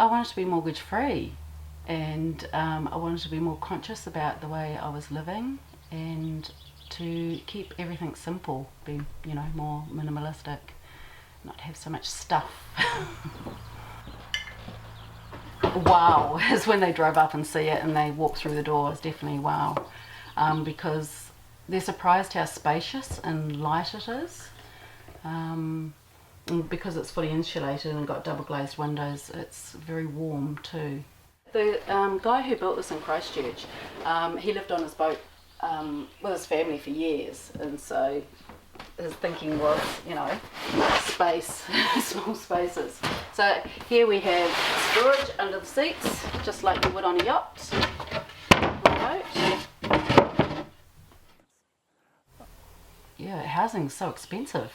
I wanted to be mortgage free, and I wanted to be more conscious about the way I was living and to keep everything simple, be, you know, more minimalistic, not have so much stuff. Wow is when they drove up and see it and they walk through the door, is definitely wow, because they're surprised how spacious and light it is. And because it's fully insulated and got double glazed windows, it's very warm too. The guy who built this in Christchurch, he lived on his boat with his family for years, and so his thinking was, you know, space, small spaces. So here we have storage under the seats, just like you would on a yacht, on a boat. Yeah, housing's so expensive.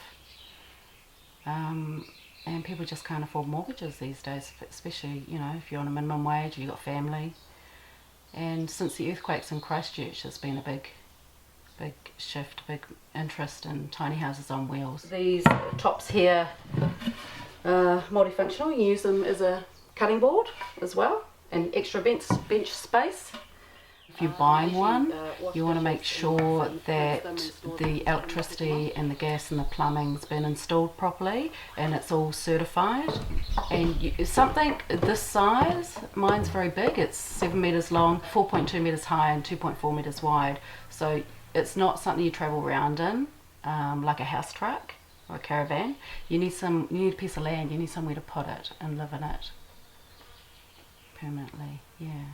And people just can't afford mortgages these days, especially, you know, if you're on a minimum wage or you've got family. And since the earthquakes in Christchurch, there's been a big shift, big interest in tiny houses on wheels. These tops here are multifunctional. You use them as a cutting board as well, and extra bench space. If you're buying one, you want to make sure that the electricity and the gas and the plumbing's been installed properly and it's all certified. And something this size, mine's very big, it's 7 metres long, 4.2 metres high and 2.4 metres wide. So it's not something you travel around in, like a house truck or a caravan. You need a piece of land, you need somewhere to put it and live in it permanently, yeah.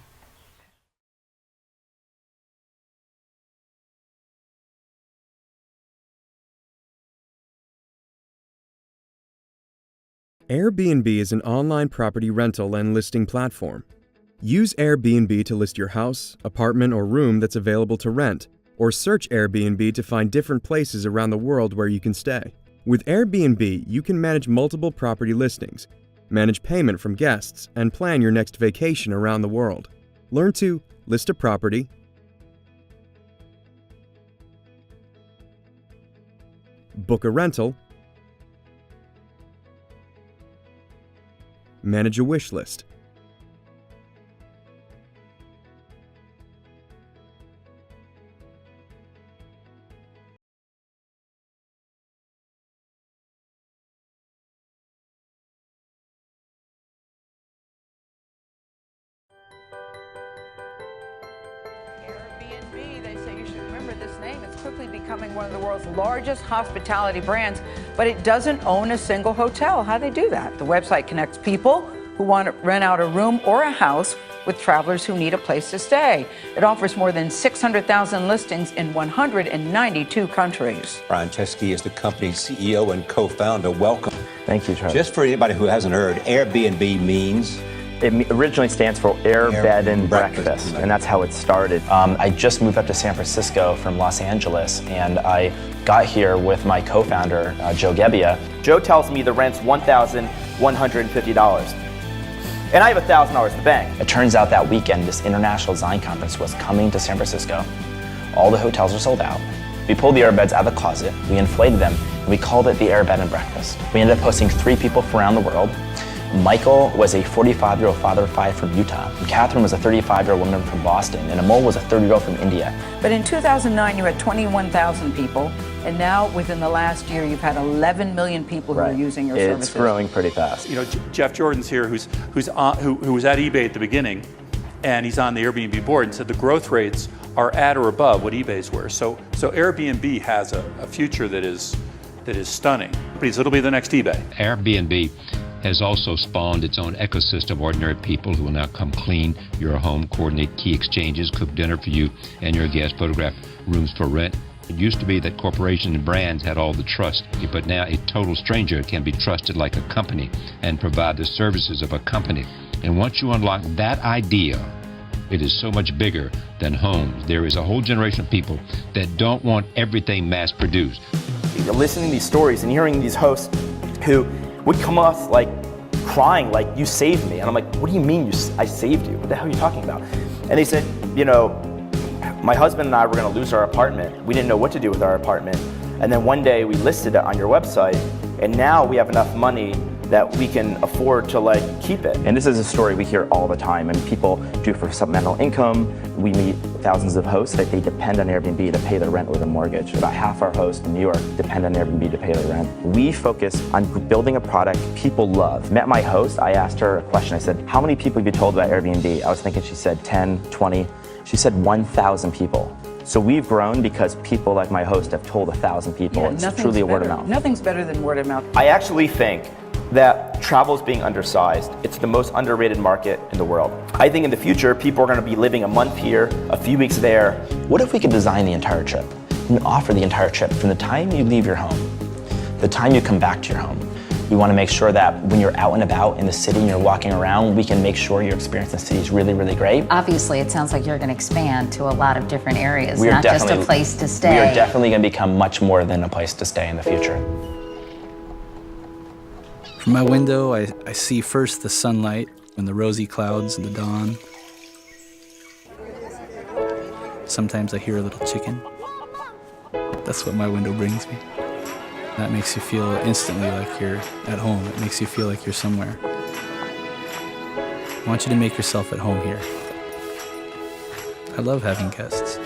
Airbnb is an online property rental and listing platform. Use Airbnb to list your house, apartment, or room that's available to rent, or search Airbnb to find different places around the world where you can stay. With Airbnb, you can manage multiple property listings, manage payment from guests, and plan your next vacation around the world. Learn to list a property, book a rental, manage a wish list. Airbnb, they say you should remember this name. It's quickly becoming one of the world's largest hospitality brands, but it doesn't own a single hotel. How do they do that? The website connects people who want to rent out a room or a house with travelers who need a place to stay. It offers more than 600,000 listings in 192 countries. Brian Chesky is the company's CEO and co-founder. Welcome. Thank you, Charlie. Just for anybody who hasn't heard, Airbnb means? It originally stands for Air, Bed, and Breakfast, and that's how it started. I just moved up to San Francisco from Los Angeles, and I got here with my co-founder, Joe Gebbia. Joe tells me the rent's $1,150, and I have $1,000 in the bank. It turns out that weekend, this International Design Conference was coming to San Francisco. All the hotels were sold out. We pulled the airbeds out of the closet, we inflated them, and we called it the Air, Bed, and Breakfast. We ended up hosting 3 people from around the world. Michael was a 45-year-old father of 5 from Utah. And Catherine was a 35-year-old woman from Boston. And Amol was a 30-year-old from India. But in 2009, you had 21,000 people. And now, within the last year, you've had 11 million people who are using your services. It's growing pretty fast. You know, Jeff Jordan's here, who was at eBay at the beginning, and he's on the Airbnb board, and said the growth rates are at or above what eBay's were. So Airbnb has a future that is stunning. It'll be the next eBay. Airbnb has also spawned its own ecosystem of ordinary people who will now come clean your home, coordinate key exchanges, cook dinner for you and your guests, photograph rooms for rent. It used to be that corporations and brands had all the trust, but now a total stranger can be trusted like a company and provide the services of a company. And once you unlock that idea, it is so much bigger than homes. There is a whole generation of people that don't want everything mass-produced. Listening to these stories and hearing these hosts who would come off like crying, like, you saved me. And I'm like, what do you mean I saved you? What the hell are you talking about? And they said, you know, my husband and I were gonna lose our apartment. We didn't know what to do with our apartment. And then one day we listed it on your website, and now we have enough money that we can afford to like keep it. And this is a story we hear all the time, and people do for supplemental income. We meet thousands of hosts that they depend on Airbnb to pay their rent or their mortgage. About half our hosts in New York depend on Airbnb to pay their rent. We focus on building a product people love. Met my host, I asked her a question. I said, how many people have you told about Airbnb? I was thinking she said 10, 20. She said 1,000 people. So we've grown because people like my host have told 1,000 people. It's truly a word of mouth. Nothing's better than word of mouth. I actually think that travel is being undersized. It's the most underrated market in the world. I think in the future, people are going to be living a month here, a few weeks there. What if we could design the entire trip and offer the entire trip from the time you leave your home, the time you come back to your home? We want to make sure that when you're out and about in the city and you're walking around, we can make sure your experience in the city is really, really great. Obviously, it sounds like you're going to expand to a lot of different areas, not just a place to stay. We are definitely going to become much more than a place to stay in the future. From my window, I see first the sunlight and the rosy clouds in the dawn. Sometimes I hear a little chicken. That's what my window brings me. That makes you feel instantly like you're at home. It makes you feel like you're somewhere. I want you to make yourself at home here. I love having guests.